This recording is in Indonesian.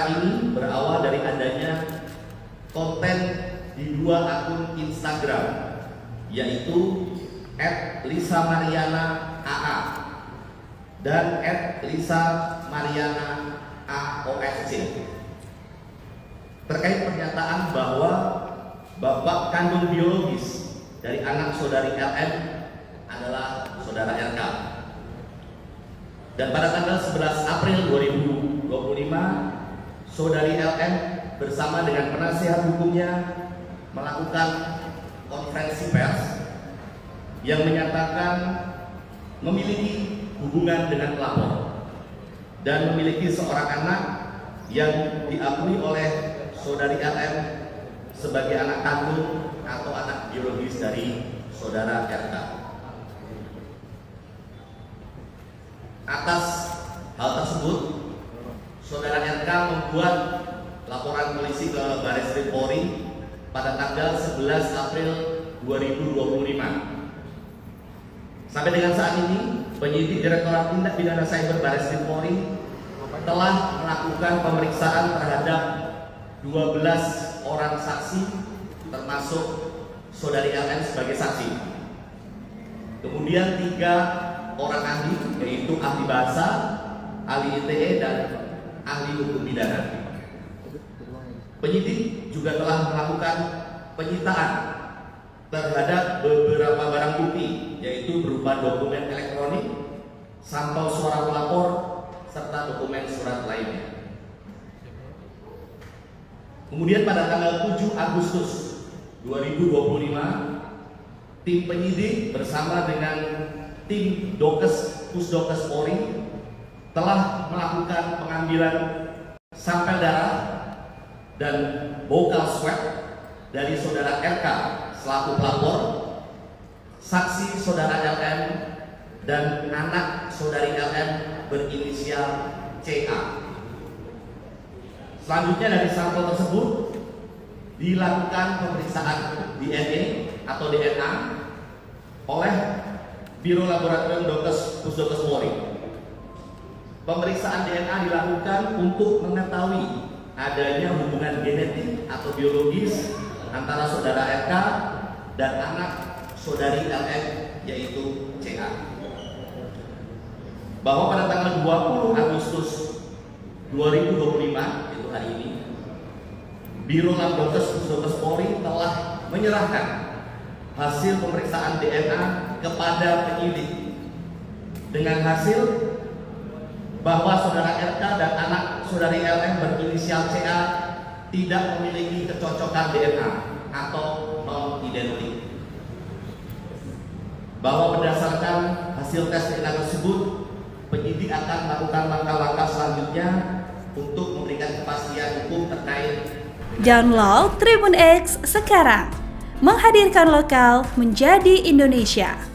perkara ini berawal dari adanya konten di dua akun Instagram, yaitu @LisaMarianaAA dan @LisaMarianaAOSC, terkait pernyataan bahwa bapak kandung biologis dari anak saudari LM adalah saudara RK. Dan pada tanggal 11 April 2025, saudari LM bersama dengan penasihat hukumnya melakukan konferensi pers yang menyatakan memiliki hubungan dengan pelapor dan memiliki seorang anak yang diakui oleh saudari LM sebagai anak kandung atau anak biologis dari saudara RK. Atas hal tersebut, saudara RK membuat laporan polisi ke Barreskrim Polri pada tanggal 11 April 2025. Sampai dengan saat ini, penyidik Direktorat Tindak Pidana Cyber Barreskrim Polri telah melakukan pemeriksaan terhadap 12 orang saksi, termasuk saudari LM sebagai saksi. Kemudian 3 orang ahli, yaitu ahli bahasa, ahli ITE, dan ahli hukum pidana. Penyidik juga telah melakukan penyitaan terhadap beberapa barang bukti, yaitu berupa dokumen elektronik, sampel suara pelapor, serta dokumen surat lainnya. Kemudian pada tanggal 7 Agustus 2025, tim penyidik bersama dengan tim Pusdokes Polri telah melakukan pengambilan sampel darah dan vocal swab dari saudara RK selaku pelapor, saksi saudara LM, dan anak saudari LM berinisial CA. Selanjutnya dari sampel tersebut dilakukan pemeriksaan DNA atau DNA oleh Biro Laboratorium Pusdokes Polri. Pemeriksaan DNA dilakukan untuk mengetahui adanya hubungan genetik atau biologis antara saudara RK dan anak saudari LM, yaitu CA. Bahwa pada tanggal 20 Agustus 2025, itu hari ini, Biro Laboratorium Pusdokes Polri telah menyerahkan hasil pemeriksaan DNA kepada penyidik dengan hasil bahwa saudara RK dan anak saudari LM berinisial CA tidak memiliki kecocokan DNA atau non-identik. Bahwa berdasarkan hasil tes DNA tersebut, penyidik akan melakukan langkah-langkah selanjutnya untuk memberikan kepastian hukum terkait. Download Tribun X sekarang, menghadirkan lokal menjadi Indonesia.